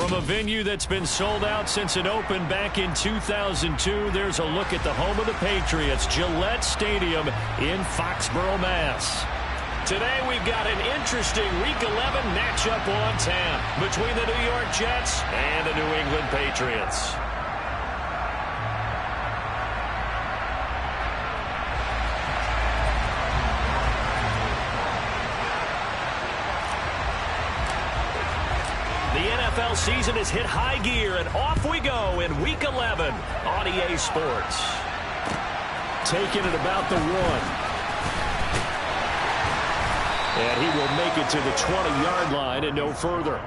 From a venue that's been sold out since it opened back in 2002, there's a look at the home of the Patriots, Gillette Stadium in Foxborough, Mass. Today we've got an interesting Week 11 matchup on tap between the New York Jets and the New England Patriots. The NFL season has hit high gear, and off we go in Week 11 on EA Sports. Taking it about the 1. And he will make it to the 20-yard line and no further.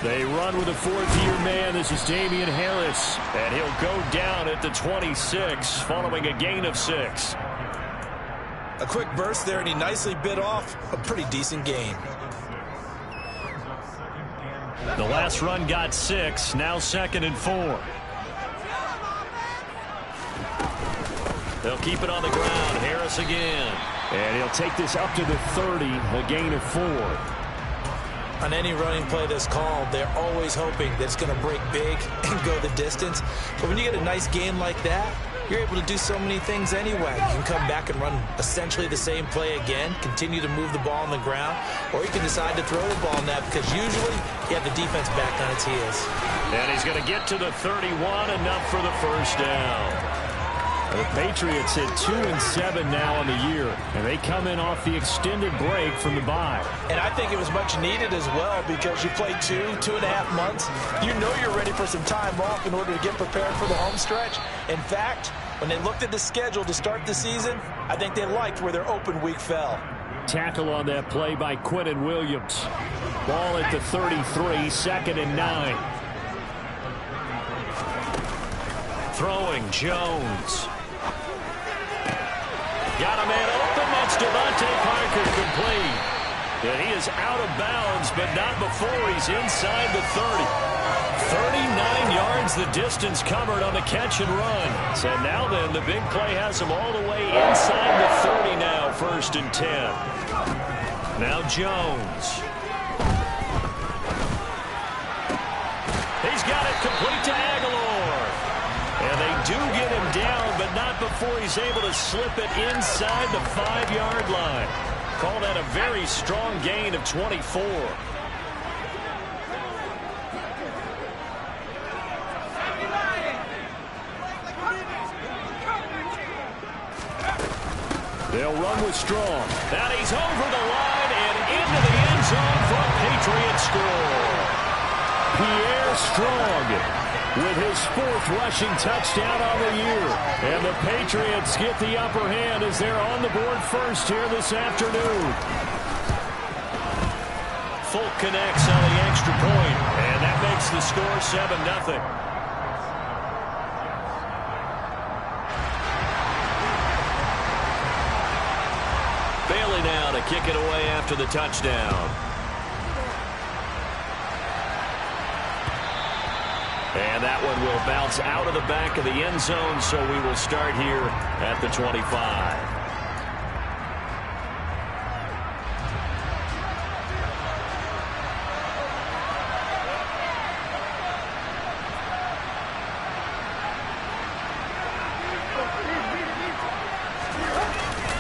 They run with a fourth-year man. This is Damian Harris. And he'll go down at the 26 following a gain of 6. A quick burst there, and he nicely bit off a pretty decent gain. The last run got 6. Now 2nd and 4. They'll keep it on the ground. Harris again. And he'll take this up to the 30, a gain of 4. On any running play that's called, they're always hoping that it's going to break big and go the distance. But when you get a nice gain like that, you're able to do so many things anyway. You can come back and run essentially the same play again, continue to move the ball on the ground, or you can decide to throw the ball now because usually you have the defense back on its heels. And he's going to get to the 31, enough for the first down. The Patriots hit 2-7 now on the year, and they come in off the extended break from the bye. And I think it was much needed as well because you played 2.5 months. You know you're ready for some time off in order to get prepared for the home stretch. In fact, when they looked at the schedule to start the season, I think they liked where their open week fell. Tackle on that play by Quinnen Williams. Ball at the 33, 2nd and 9. Throwing Jones. Got a man open. That's Devontae Parker complete. And he is out of bounds, but not before he's inside the 30. 39 yards the distance covered on the catch and run. So now then, the big play has him all the way inside the 30 now, 1st and 10. Now Jones. He's got it complete to Aguilar. And they do get him down, but not before he's able to slip it inside the 5-yard line. Call that a very strong gain of 24. They'll run with Strong. That he's over the line and into the end zone for a Patriot score. Pierre Strong with his 4th rushing touchdown on the year. And the Patriots get the upper hand as they're on the board first here this afternoon. Folk connects on the extra point, and that makes the score 7-0. Bailey now to kick it away after the touchdown. And that one will bounce out of the back of the end zone, so we will start here at the 25.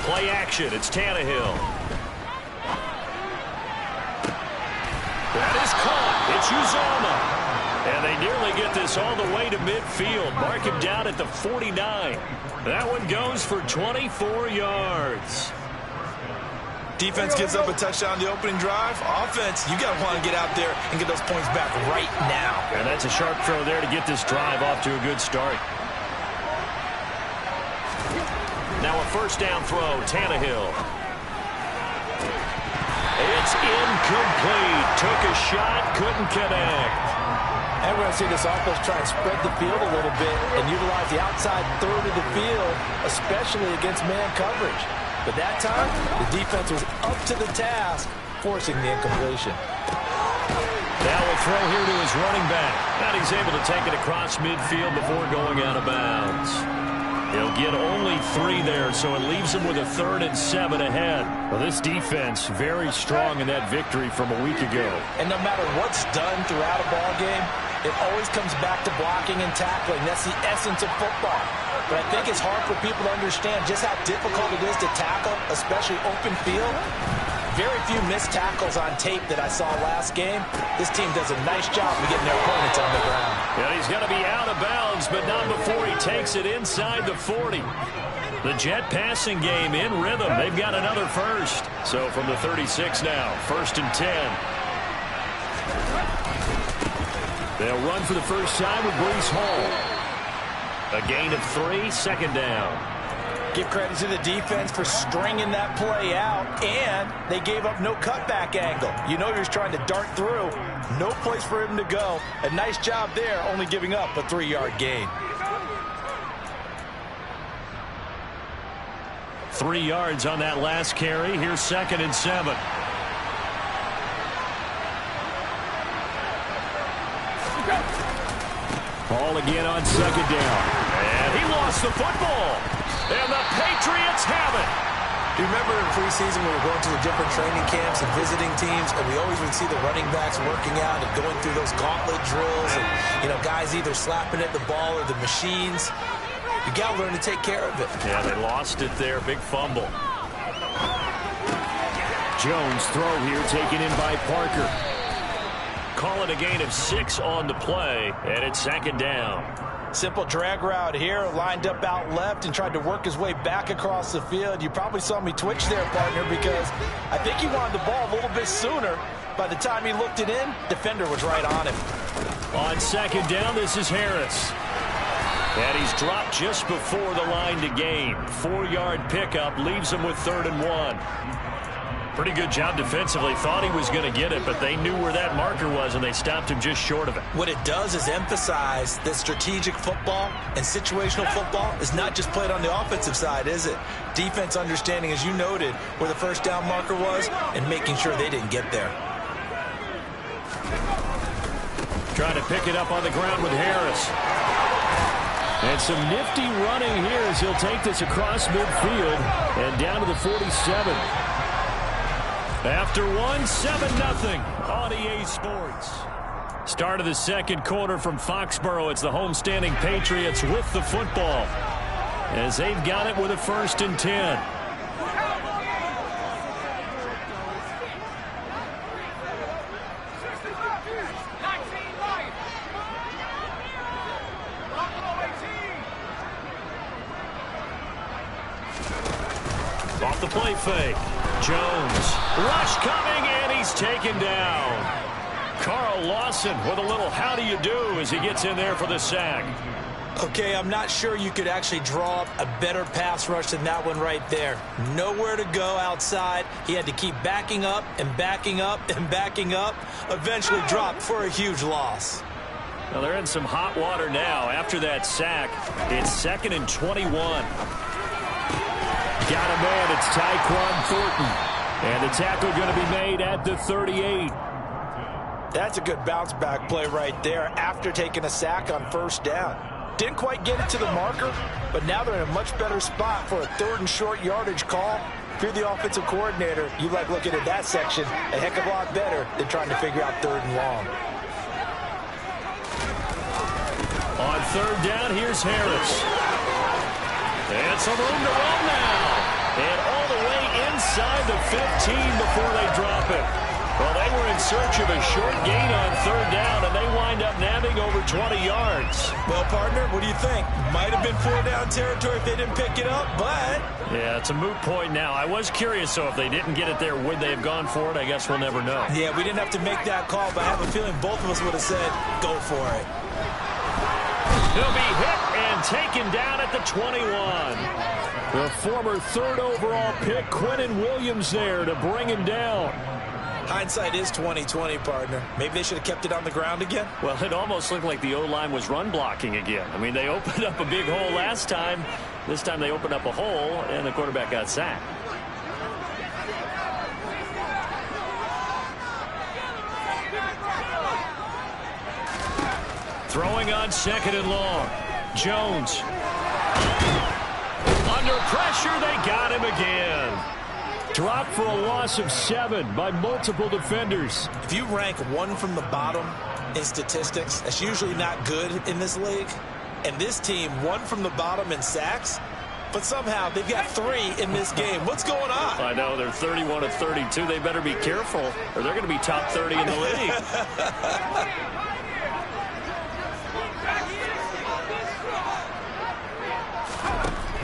Play action. It's Tannehill. That is caught. It's Uzomah. And they nearly get this all the way to midfield. Mark him down at the 49. That one goes for 24 yards. Defense gives up a touchdown on the opening drive. Offense, you got to want to get out there and get those points back right now. And that's a sharp throw there to get this drive off to a good start. Now a first down throw, Tannehill. It's incomplete. Took a shot, couldn't connect. And we're going to see this offense try and spread the field a little bit and utilize the outside third of the field, especially against man coverage. But that time, the defense was up to the task, forcing the incompletion. Now we'll throw here to his running back. And he's able to take it across midfield before going out of bounds. He'll get only 3 there, so it leaves him with a 3rd and 7 ahead. Well, this defense very strong in that victory from a week ago. And no matter what's done throughout a ball game, it always comes back to blocking and tackling. That's the essence of football. But I think it's hard for people to understand just how difficult it is to tackle, especially open field. Very few missed tackles on tape that I saw last game. This team does a nice job of getting their opponents on the ground. Yeah, he's going to be out of bounds, but not before he takes it inside the 40. The Jet passing game in rhythm. They've got another first. So from the 36 now, 1st and 10. They'll run for the first time with Breece Hall. A gain of 3, 2nd down. Give credit to the defense for stringing that play out, and they gave up no cutback angle. You know he was trying to dart through. No place for him to go. A nice job there, only giving up a 3-yard gain. 3 yards on that last carry. Here's 2nd and 7. Ball again on 2nd down. And he lost the football. And the Patriots have it. Do you remember in preseason we were going to the different training camps and visiting teams, and we always would see the running backs working out and going through those gauntlet drills, and, you know, guys either slapping at the ball or the machines. You got to learn to take care of it. Yeah, they lost it there. Big fumble. Jones throw here taken in by Parker. Call it a gain of 6 on the play, and it's 2nd down. Simple drag route here, lined up out left and tried to work his way back across the field. You probably saw me twitch there, partner, because I think he wanted the ball a little bit sooner. By the time he looked it in, defender was right on him. On 2nd down, this is Harris. And he's dropped just before the line to gain. 4-yard pickup leaves him with 3rd and 1. Pretty good job defensively. Thought he was going to get it, but they knew where that marker was, and they stopped him just short of it. What it does is emphasize that strategic football and situational football is not just played on the offensive side, is it? Defense understanding, as you noted, where the 1st down marker was and making sure they didn't get there. Trying to pick it up on the ground with Harris. And some nifty running here as he'll take this across midfield and down to the 47. After 1, 7-0 on EA Sports. Start of the 2nd quarter from Foxborough. It's the homestanding Patriots with the football as they've got it with a 1st and 10. Off the play fake. Jones. Rush coming, and he's taken down. Carl Lawson with a little how do you do as he gets in there for the sack. Okay, I'm not sure you could actually draw up a better pass rush than that one right there. Nowhere to go outside. He had to keep backing up and backing up and backing up. Eventually dropped for a huge loss. Well, they're in some hot water now. After that sack, it's 2nd and 21. Got a man. It's Tyquan Thornton. And the tackle going to be made at the 38. That's a good bounce back play right there after taking a sack on 1st down. Didn't quite get it to the marker, but now they're in a much better spot for a 3rd and short yardage call. If you're the offensive coordinator, you like looking at that section a heck of a lot better than trying to figure out 3rd and long. On 3rd down, here's Harris. And some room to run now. And all the way inside the 15 before they drop it. Well, they were in search of a short gain on 3rd down, and they wind up nabbing over 20 yards. Well, partner, what do you think? Might have been 4-down territory if they didn't pick it up, but... Yeah, it's a moot point now. I was curious, so if they didn't get it there, would they have gone for it? I guess we'll never know. Yeah, we didn't have to make that call, but I have a feeling both of us would have said, go for it. He'll be hit and taken down at the 21. The former 3rd overall pick, Quinnen Williams, there to bring him down. Hindsight is 20/20, partner. Maybe they should have kept it on the ground again. Well, it almost looked like the O-line was run blocking again. I mean, they opened up a big hole last time. This time they opened up a hole, and the quarterback got sacked. Throwing on 2nd and long. Jones. Under pressure, they got him again. Dropped for a loss of 7 by multiple defenders. If you rank one from the bottom in statistics, that's usually not good in this league. And this team, one from the bottom in sacks, but somehow they've got 3 in this game. What's going on? I know, they're 31 of 32. They better be careful, or they're going to be top 30 in the league.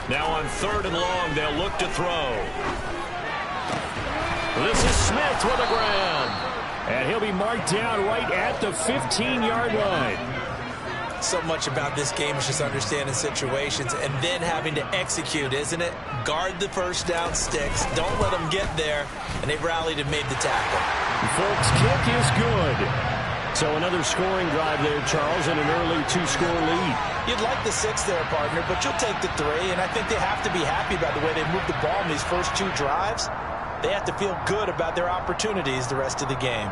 Now on 3rd and long, they'll look to throw. This is Smith with a grab. And he'll be marked down right at the 15-yard line. So much about this game is just understanding situations and then having to execute, isn't it? Guard the first down sticks. Don't let them get there. And they've rallied and made the tackle. Folks, kick is good. So another scoring drive there, Charles, and an early 2-score lead. You'd like the 6 there, partner, but you'll take the 3. And I think they have to be happy about the way they moved the ball in these first 2 drives. They have to feel good about their opportunities the rest of the game.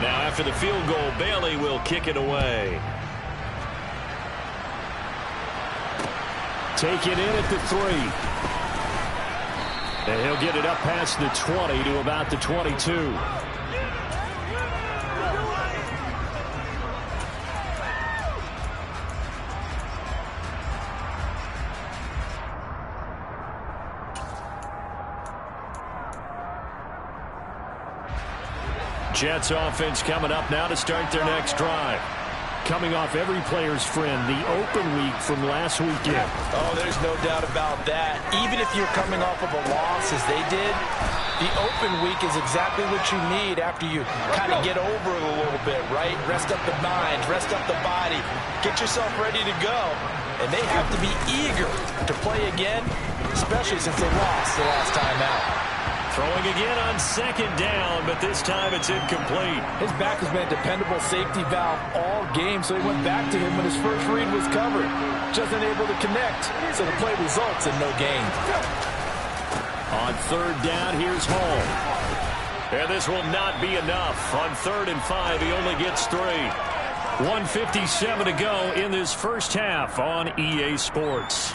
Now after the field goal, Bailey will kick it away. Take it in at the 3. And he'll get it up past the 20 to about the 22. Jets offense coming up now to start their next drive. Coming off every player's friend, the open week from last weekend. Oh, there's no doubt about that. Even if you're coming off of a loss as they did, the open week is exactly what you need after you kind of get over it a little bit, right? Rest up the mind, rest up the body, get yourself ready to go. And they have to be eager to play again, especially since they lost the last time out. Throwing again on 2nd down, but this time it's incomplete. His back has been a dependable safety valve all game, so he went back to him when his first read was covered. Just unable to connect, so the play results in no gain. On 3rd down, here's Hall. And this will not be enough. On 3rd and 5, he only gets 3. 1:57 to go in this first half on EA Sports.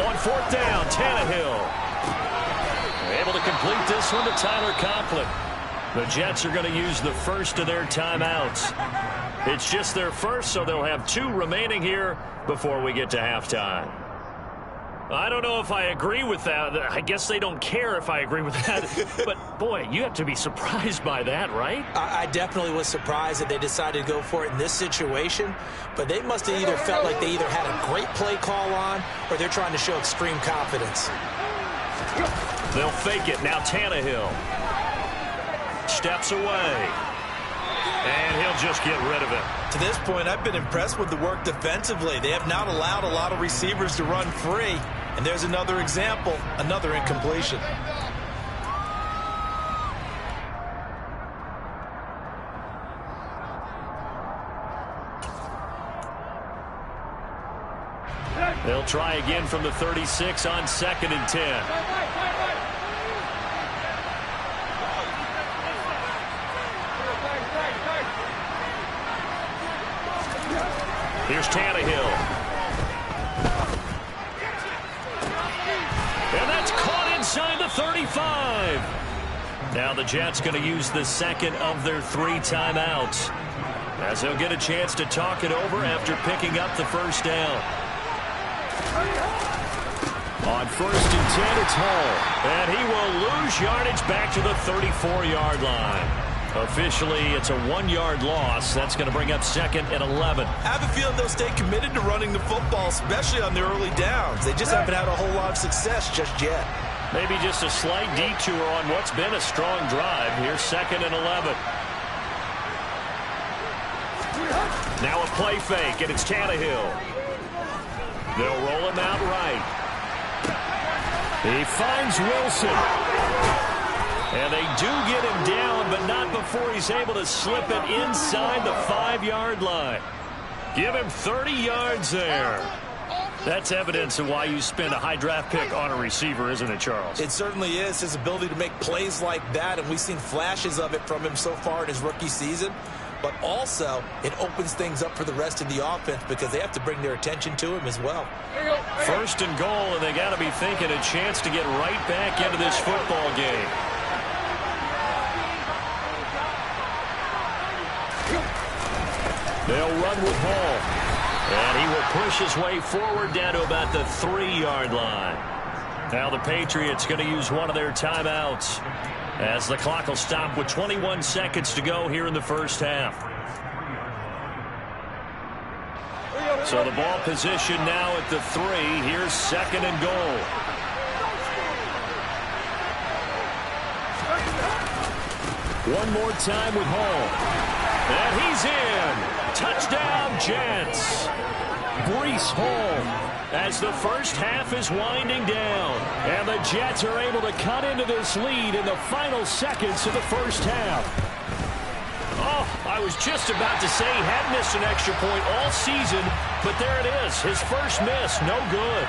On 4th down, Tannehill. Able to complete this one to Tyler Conklin. The Jets are going to use the first of their timeouts. It's just their first, so they'll have 2 remaining here before we get to halftime. I don't know if I agree with that. I guess they don't care if I agree with that. But, boy, you have to be surprised by that, right? I definitely was surprised that they decided to go for it in this situation. But they must have either felt like they either had a great play call on or they're trying to show extreme confidence. They'll fake it. Now Tannehill steps away. And he'll just get rid of it. To this point, I've been impressed with the work defensively. They have not allowed a lot of receivers to run free. And there's another example, another incompletion. They'll try again from the 36 on 2nd and 10. Here's Tannehill. And that's caught inside the 35. Now the Jets going to use the second of their 3 timeouts, as they'll get a chance to talk it over after picking up the first down. On 1st and 10, it's Hall. And he will lose yardage back to the 34-yard line. Officially, it's a 1-yard loss. That's going to bring up 2nd and 11. I have a feeling they'll stay committed to running the football, especially on the early downs. They just haven't had a whole lot of success just yet. Maybe just a slight detour on what's been a strong drive. Here's 2nd and 11. Now a play fake, and it's Tannehill. They'll roll him out right. He finds Wilson. And they do get him down, but not before he's able to slip it inside the 5-yard line. Give him 30 yards there. That's evidence of why you spend a high draft pick on a receiver, isn't it, Charles? It certainly is. His ability to make plays like that, and we've seen flashes of it from him so far in his rookie season. But also, it opens things up for the rest of the offense because they have to bring their attention to him as well. 1st and goal, and they got to be thinking a chance to get right back into this football game. They'll run with Hall. And he will push his way forward down to about the 3-yard line. Now the Patriots going to use one of their timeouts as the clock will stop with 21 seconds to go here in the first half. So the ball position now at the 3. Here's 2nd and goal. One more time with Hall. And he's in. Touchdown, Jets. Breece Hall as the first half is winding down. And the Jets are able to cut into this lead in the final seconds of the first half. Oh, I was just about to say he had missed an extra point all season, but there it is. His first miss, no good.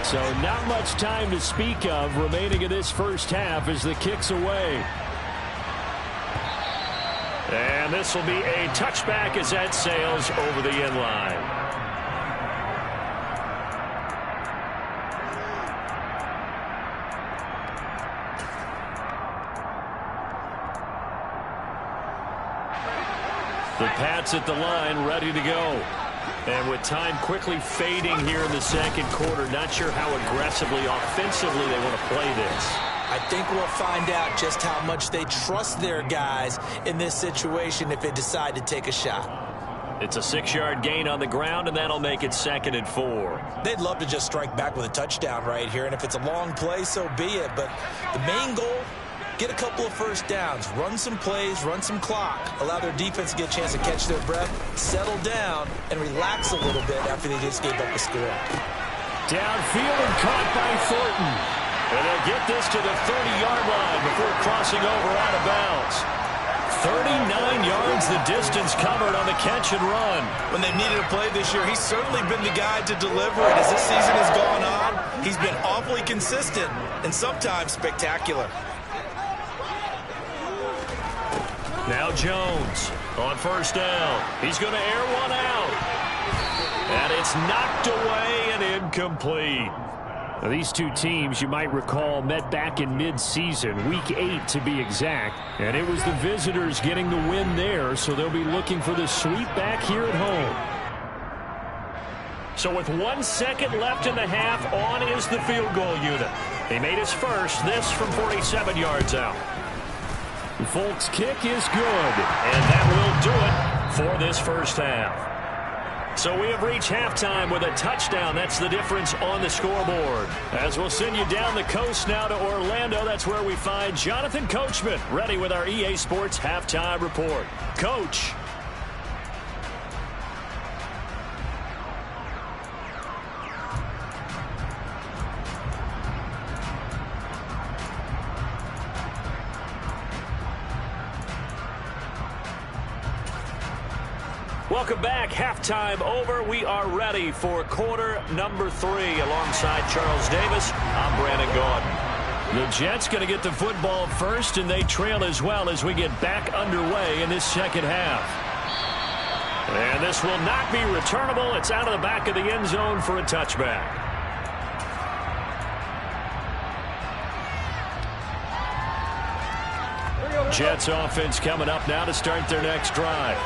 So not much time to speak of remaining in this first half as the kick's away. And this will be a touchback as that sails over the end line. The Pats at the line ready to go. And with time quickly fading here in the second quarter, not sure how aggressively, offensively they want to play this. I think we'll find out just how much they trust their guys in this situation if they decide to take a shot. It's a 6-yard gain on the ground, and that'll make it 2nd and 4. They'd love to just strike back with a touchdown right here, and if it's a long play, so be it. But the main goal, get a couple of first downs, run some plays, run some clock, allow their defense to get a chance to catch their breath, settle down, and relax a little bit after they just gave up a score. Downfield and caught by Thornton. And they'll get this to the 30-yard line before crossing over out of bounds. 39 yards the distance covered on the catch and run. When they've needed a play this year, he's certainly been the guy to deliver it. As this season has gone on, he's been awfully consistent and sometimes spectacular. Now Jones on first down. He's going to air one out. And it's knocked away and incomplete. Now, these two teams, you might recall, met back in mid-season, week 8 to be exact. And it was the visitors getting the win there, so they'll be looking for the sweep back here at home. So with 1 second left in the half, on is the field goal unit. He made his first, this from 47 yards out. Folks' kick is good. And that will do it for this first half. So we have reached halftime with a touchdown. That's the difference on the scoreboard. As we'll send you down the coast now to Orlando, that's where we find Jonathan Coachman ready with our EA Sports Halftime Report. Coach. Welcome back. Halftime over. We are ready for quarter number 3 alongside Charles Davis. I'm Brandon Gaudin. The Jets going to get the football first, and they trail as well as we get back underway in this second half. And this will not be returnable. It's out of the back of the end zone for a touchback. Jets offense coming up now to start their next drive.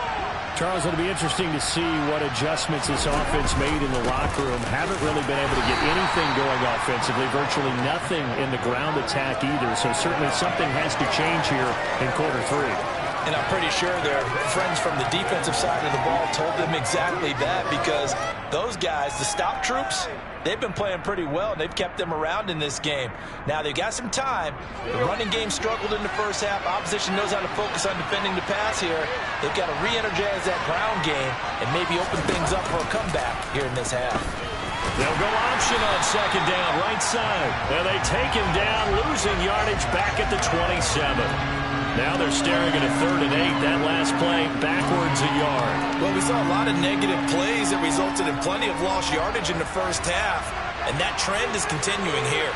Charles, it'll be interesting to see what adjustments this offense made in the locker room. Haven't really been able to get anything going offensively, virtually nothing in the ground attack either. So certainly something has to change here in quarter 3. And I'm pretty sure their friends from the defensive side of the ball told them exactly that, because those guys, the stop troops, they've been playing pretty well, and they've kept them around in this game. Now, they've got some time. The running game struggled in the first half. Opposition knows how to focus on defending the pass here. They've got to re-energize that ground game and maybe open things up for a comeback here in this half. They'll go option on second down, right side. And they take him down, losing yardage back at the 27. Now they're staring at a 3rd and 8. That last play backwards a yard. Well, we saw a lot of negative plays that resulted in plenty of lost yardage in the first half, and that trend is continuing here.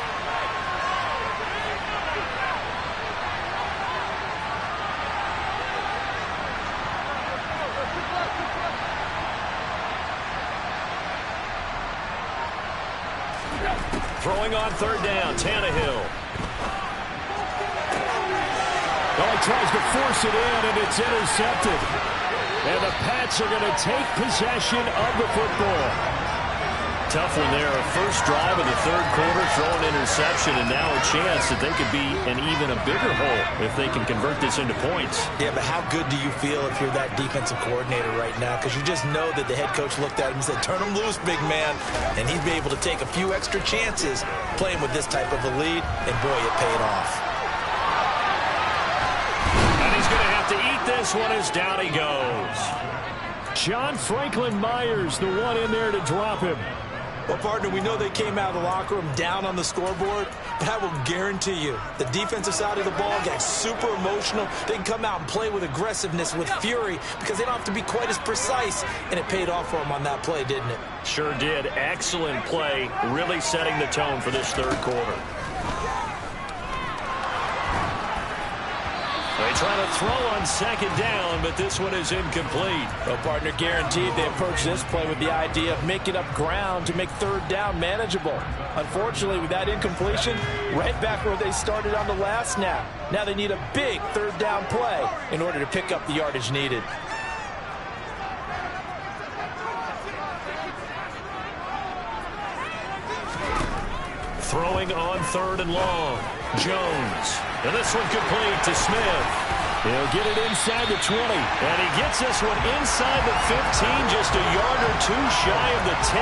Throwing on 3rd down, Tannehill. Well, he tries to force it in, and it's intercepted. And the Pats are going to take possession of the football. Tough one there. First drive of the 3rd quarter, throw an interception, and now a chance that they could be an even a bigger hole if they can convert this into points. Yeah, but how good do you feel if you're that defensive coordinator right now? Because you just know that the head coach looked at him and said, turn him loose, big man. And he'd be able to take a few extra chances playing with this type of a lead, and boy, it paid off. He's going to have to eat this one as down he goes. John Franklin Myers, the one in there to drop him. Well, partner, we know they came out of the locker room down on the scoreboard, but I will guarantee you the defensive side of the ball got super emotional. They can come out and play with aggressiveness, with fury, because they don't have to be quite as precise, and it paid off for them on that play, didn't it? Sure did. Excellent play, really setting the tone for this 3rd quarter. They try to throw on second down, but this one is incomplete. Well, partner, guaranteed they approach this play with the idea of making up ground to make 3rd down manageable. Unfortunately, with that incompletion, right back where they started on the last snap. Now they need a big 3rd down play in order to pick up the yardage needed. Throwing on 3rd and long. Jones. And this one complete to Smith. He'll get it inside the 20. And he gets this one inside the 15, just a yard or 2 shy of the 10.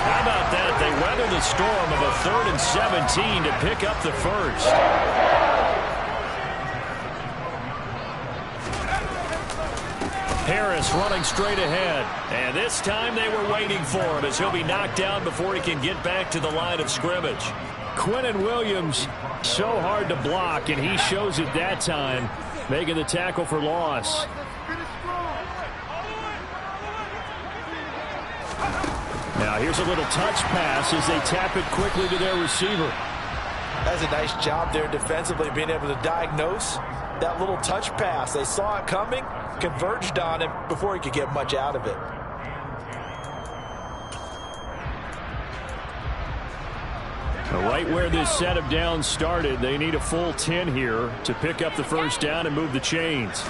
How about that? They weather the storm of a 3rd and 17 to pick up the first. Harris running straight ahead. And this time they were waiting for him, as he'll be knocked down before he can get back to the line of scrimmage. Quinnen Williams, so hard to block, and he shows it that time, making the tackle for loss. Now here's a little touch pass as they tap it quickly to their receiver. That's a nice job there defensively, being able to diagnose that little touch pass. They saw it coming, converged on him before he could get much out of it. Right where this set of downs started, they need a full 10 here to pick up the first down and move the chains.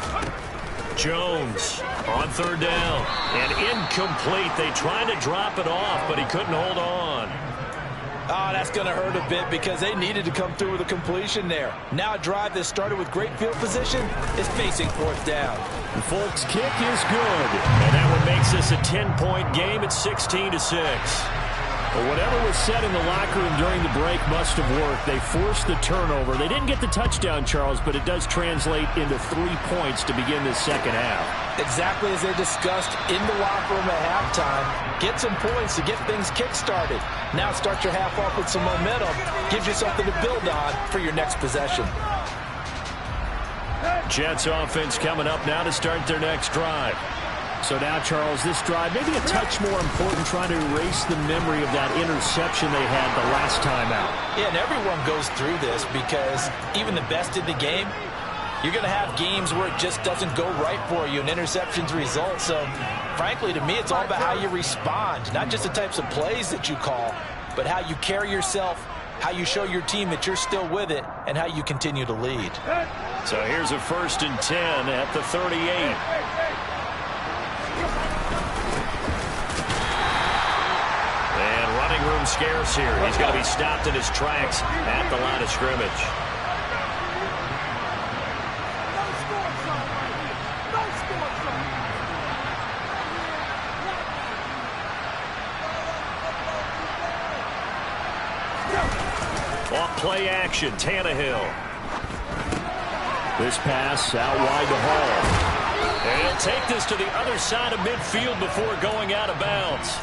Jones on 3rd down. And incomplete. They tried to drop it off, but he couldn't hold on. Oh, that's going to hurt a bit because they needed to come through with a completion there. Now a drive that started with great field position is facing 4th down. The Folks kick is good. And that one makes this a 10-point game at 16-6. Well, whatever was said in the locker room during the break must have worked. They forced the turnover. They didn't get the touchdown, Charles, but it does translate into 3 points to begin this second half. Exactly as they discussed in the locker room at halftime. Get some points to get things kick-started. Now start your half off with some momentum. Gives you something to build on for your next possession. Jets offense coming up now to start their next drive. So now, Charles, this drive maybe a touch more important, trying to erase the memory of that interception they had the last time out. Yeah, and everyone goes through this because even the best in the game, you're going to have games where it just doesn't go right for you and interceptions result. So, frankly, to me, it's all about how you respond, not just the types of plays that you call, but how you carry yourself, how you show your team that you're still with it, and how you continue to lead. So here's a 1st and 10 at the 38. Time scarce here. He's going to be stopped in his tracks at the line of scrimmage. Off play action, Tannehill. This pass out wide to Hall. And he'll take this to the other side of midfield before going out of bounds.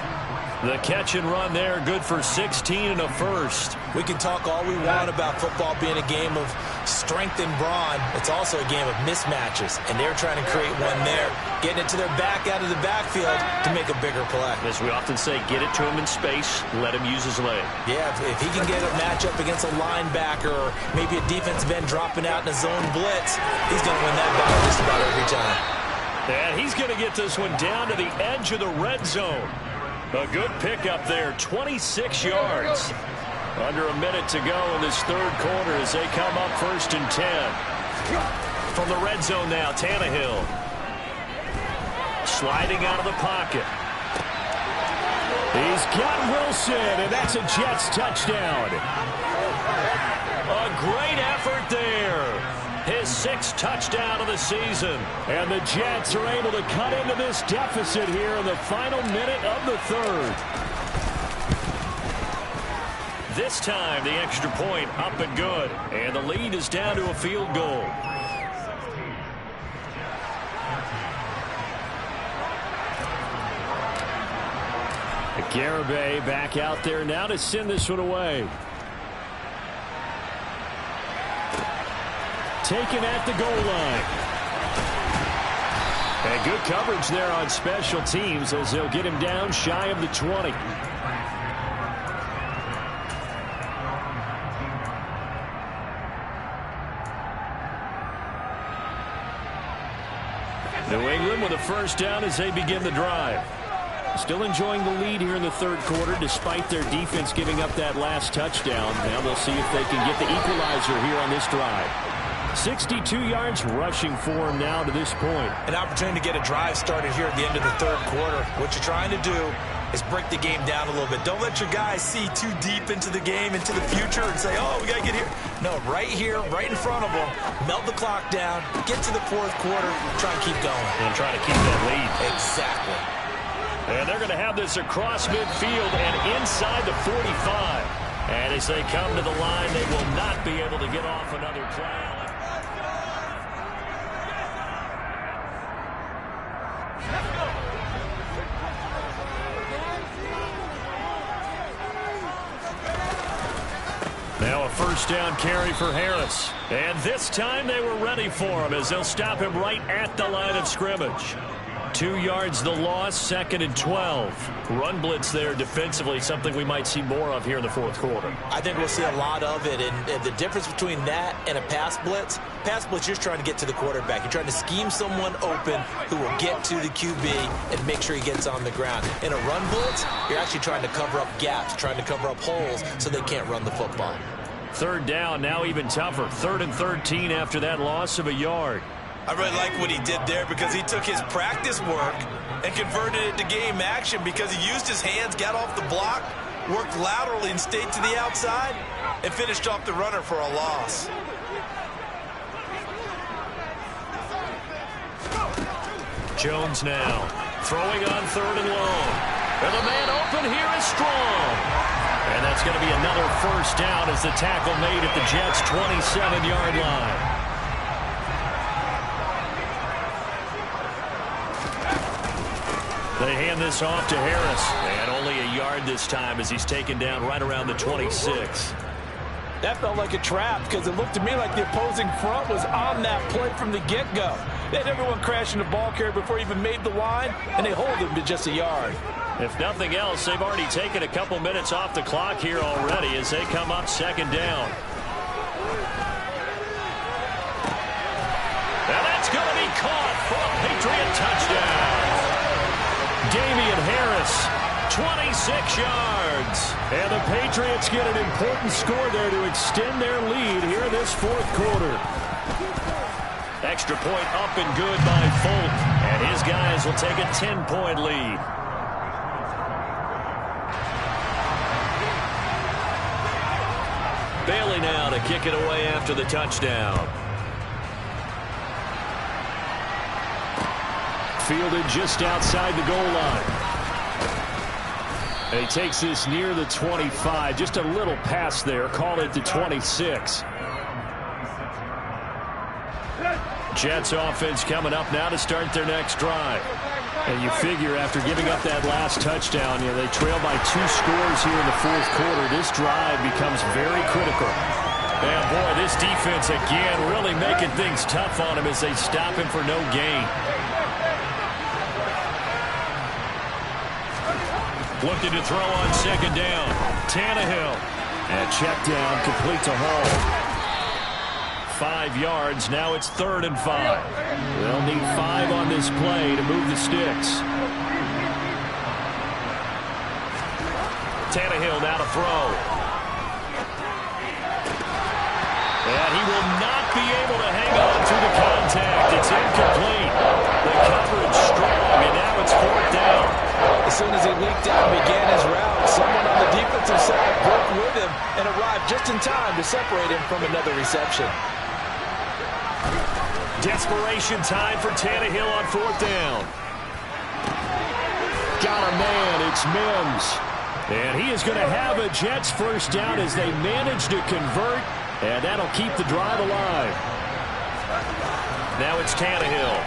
The catch and run there, good for 16 and a first. We can talk all we want about football being a game of strength and brawn. It's also a game of mismatches, and they're trying to create one there, getting it to their back out of the backfield to make a bigger play. As we often say, get it to him in space, let him use his leg. Yeah, if he can get a matchup against a linebacker or maybe a defensive end dropping out in a zone blitz, he's going to win that battle just about every time. And he's going to get this one down to the edge of the red zone. A good pickup there, 26 yards. Under a minute to go in this third quarter as they come up 1st and 10. From the red zone now, Tannehill. Sliding out of the pocket. He's got Wilson, and that's a Jets touchdown. A great effort there. His 6th touchdown of the season. And the Jets are able to cut into this deficit here in the final minute of the third. This time, the extra point up and good. And the lead is down to a field goal. Garibay back out there now to send this one away. Taken at the goal line. And good coverage there on special teams as they'll get him down shy of the 20. New England with a first down as they begin the drive. Still enjoying the lead here in the third quarter despite their defense giving up that last touchdown. Now they'll see if they can get the equalizer here on this drive. 62 yards rushing for him now to this point. An opportunity to get a drive started here at the end of the third quarter. What you're trying to do is break the game down a little bit. Don't let your guys see too deep into the game, into the future, and say, oh, we got to get here. No, right here, right in front of them, melt the clock down, get to the fourth quarter, try and keep going. And try to keep that lead. Exactly. And they're going to have this across midfield and inside the 45. And as they come to the line, they will not be able to get off another play. Now a first down carry for Harris. And this time they were ready for him as they'll stop him right at the line of scrimmage. 2 yards the loss, 2nd and 12. Run blitz there defensively, something we might see more of here in the fourth quarter. I think we'll see a lot of it, and the difference between that and a pass blitz, you're just trying to get to the quarterback. You're trying to scheme someone open who will get to the QB and make sure he gets on the ground. In a run blitz, you're actually trying to cover up gaps, trying to cover up holes so they can't run the football. Third down, now even tougher. 3rd and 13 after that loss of a yard. I really like what he did there because he took his practice work and converted it to game action because he used his hands, got off the block, worked laterally and stayed to the outside, and finished off the runner for a loss. Jones now throwing on 3rd and long. And the man open here is Strong. And that's going to be another first down as the tackle made at the Jets' 27-yard line. They hand this off to Harris. And only a yard this time as he's taken down right around the 26. That felt like a trap because it looked to me like the opposing front was on that play from the get-go. They had everyone crashing the ball carrier before he even made the line, and they hold him to just a yard. If nothing else, they've already taken a couple minutes off the clock here already as they come up 2nd down. And that's going to be caught for a Patriot touchdown. Damian Harris, 26 yards. And the Patriots get an important score there to extend their lead here in this fourth quarter. Extra point up and good by Folk. And his guys will take a 10-point lead. Bailey now to kick it away after the touchdown. Fielded just outside the goal line. And he takes this near the 25. Just a little pass there. Call it the 26. Jets offense coming up now to start their next drive. And you figure after giving up that last touchdown, they trail by 2 scores here in the fourth quarter. This drive becomes very critical. And boy, this defense again really making things tough on him as they stop him for no gain. Looking to throw on second down. Tannehill. And check down, complete to Hall. 5 yards. Now it's 3rd and 5. They'll need 5 on this play to move the sticks. Tannehill now to throw. And he will not be able to hang on through the contact. It's incomplete. The coverage strong, and now it's 4th down. As soon as he leaked out and began his route, someone on the defensive side broke with him and arrived just in time to separate him from another reception. Desperation time for Tannehill on 4th down. Got a man. It's Mims. And he is going to have a Jets first down as they manage to convert. And that'll keep the drive alive. Now it's Tannehill.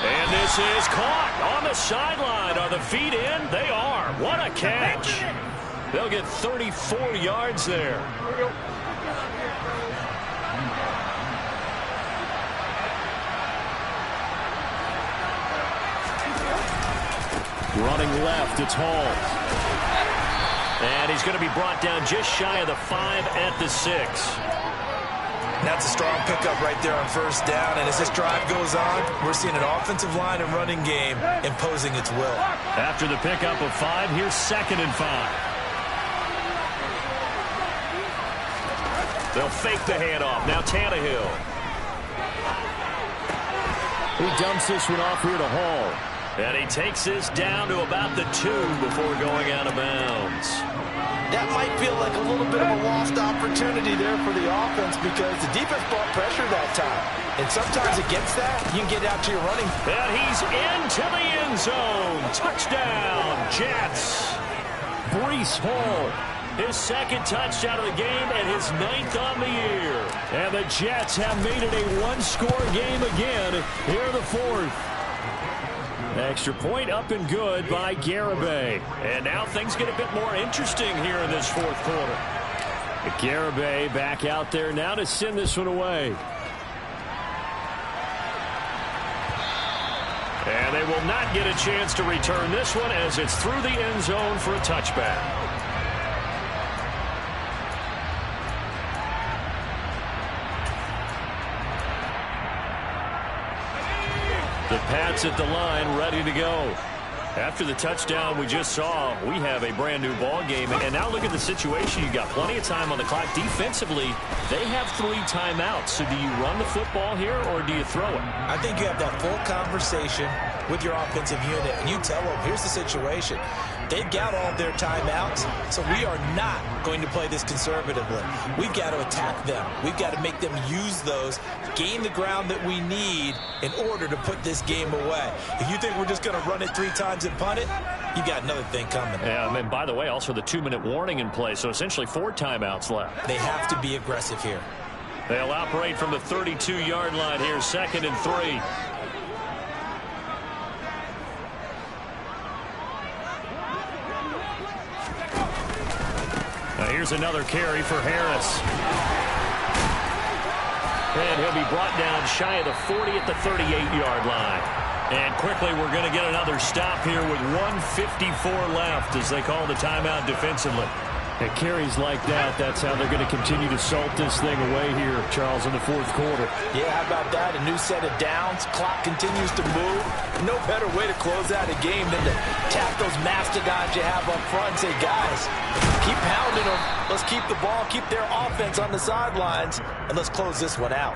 And this is caught on the sideline. Are the feet in? They are. What a catch. They'll get 34 yards there. Running left, it's Hall. And he's going to be brought down just shy of the 5 at the 6. That's a strong pickup right there on 1st down. And as this drive goes on, we're seeing an offensive line and running game imposing its will. After the pickup of 5, here's 2nd and 5. They'll fake the handoff. Now Tannehill. He dumps this one off here to Hall. And he takes this down to about the 2 before going out of bounds. That might feel like a little bit of a lost opportunity there for the offense because the defense brought pressure that time. And sometimes against that, you can get out to your running. And he's into the end zone. Touchdown, Jets. Breece Hall. His 2nd touchdown of the game and his 9th on the year. And the Jets have made it a 1-score game again here in the 4th. Extra point up and good by Garibay. And now things get a bit more interesting here in this 4th quarter. Garibay back out there now to send this one away. And they will not get a chance to return this one as it's through the end zone for a touchback. The Pats at the line, ready to go. After the touchdown we just saw, we have a brand new ball game. And now look at the situation. You got plenty of time on the clock. Defensively, they have 3 timeouts. So do you run the football here or do you throw it? I think you have that full conversation with your offensive unit, and you tell them, here's the situation. They've got all their timeouts, so we are not going to play this conservatively. We've got to attack them. We've got to make them use those, gain the ground that we need in order to put this game away. If you think we're just going to run it 3 times and punt it, you got another thing coming. Yeah, and by the way, also the 2-minute warning in play, so essentially 4 timeouts left. They have to be aggressive here. They'll operate from the 32-yard line here, 2nd and 3. Now here's another carry for Harris. And he'll be brought down shy of the 40 at the 38-yard line. And quickly we're going to get another stop here with 1:54 left as they call the timeout defensively. At carries like that, that's how they're going to continue to salt this thing away here, Charles, in the 4th quarter. Yeah, how about that? A new set of downs. Clock continues to move. No better way to close out a game than to tap those mastodons you have up front and say, guys, keep pounding them. Let's keep the ball, keep their offense on the sidelines, and let's close this one out.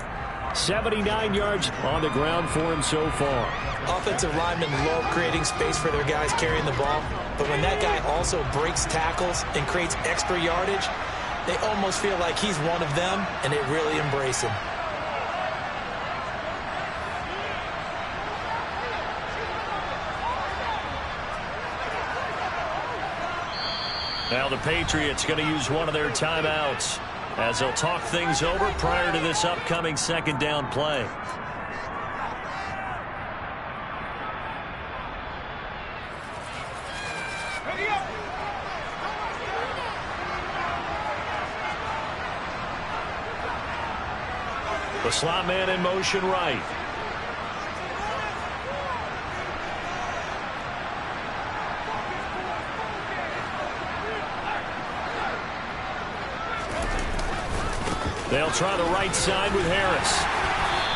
79 yards on the ground for him so far. Offensive linemen love creating space for their guys carrying the ball, But when that guy also breaks tackles and creates extra yardage, they almost feel like he's one of them, and they really embrace him. Now the Patriots going to use one of their timeouts as they'll talk things over prior to this upcoming second down play. The slot man in motion right. They'll try the right side with Harris.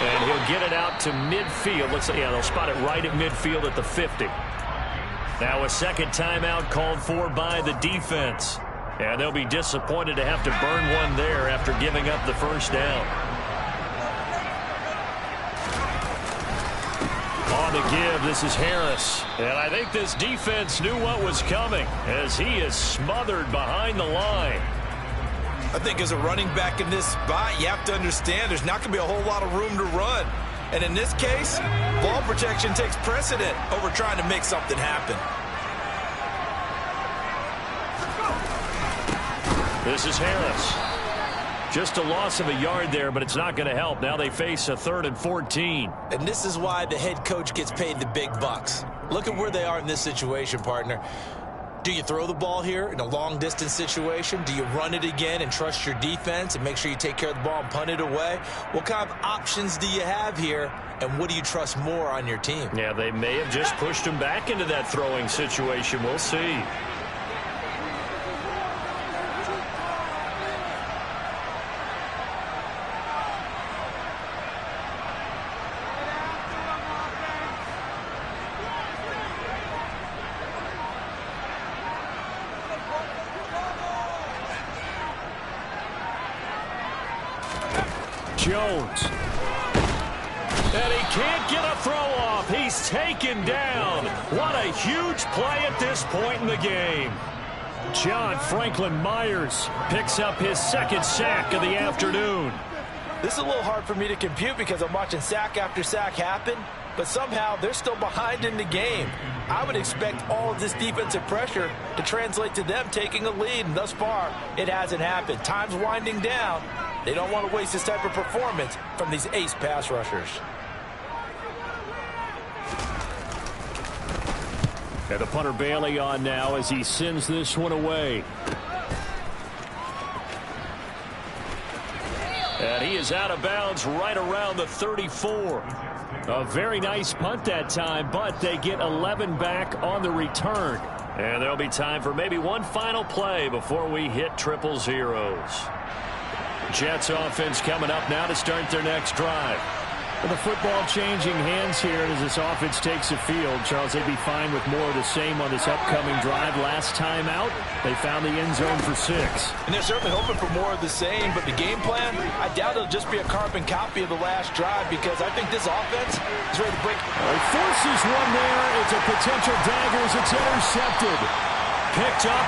And he'll get it out to midfield. Looks like, yeah, they'll spot it right at midfield at the 50. Now a second timeout called for by the defense. And they'll be disappointed to have to burn one there after giving up the first down. On the give, this is Harris. And I think this defense knew what was coming as he is smothered behind the line. I think as a running back in this spot, you have to understand there's not going to be a whole lot of room to run. And in this case, ball protection takes precedent over trying to make something happen. This is Harris. Just a loss of a yard there, but it's not going to help. Now they face a 3rd and 14. And this is why the head coach gets paid the big bucks. Look at where they are in this situation, partner. Do you throw the ball here in a long-distance situation? Do you run it again and trust your defense and make sure you take care of the ball and punt it away? What kind of options do you have here, and what do you trust more on your team? Yeah, they may have just pushed him back into that throwing situation. We'll see. Jones. And he can't get a throw off. He's taken down. What a huge play at this point in the game. John Franklin Myers picks up his second sack of the afternoon. This is a little hard for me to compute because I'm watching sack after sack happen, but somehow they're still behind in the game. I would expect all of this defensive pressure to translate to them taking a lead, and thus far, it hasn't happened. Time's winding down. They don't want to waste this type of performance from these ace pass rushers. And the punter Bailey on now as he sends this one away. And he is out of bounds right around the 34. A very nice punt that time, but they get 11 back on the return. And there'll be time for maybe one final play before we hit triple zeros. Jets offense coming up now to start their next drive. With the football changing hands here as this offense takes the field, Charles, they'd be fine with more of the same on this upcoming drive. Last time out, they found the end zone for 6. And they're certainly hoping for more of the same, but the game plan, I doubt it'll just be a carbon copy of the last drive because I think this offense is ready to break. He forces one there. It's a potential dagger as it's intercepted. Picked up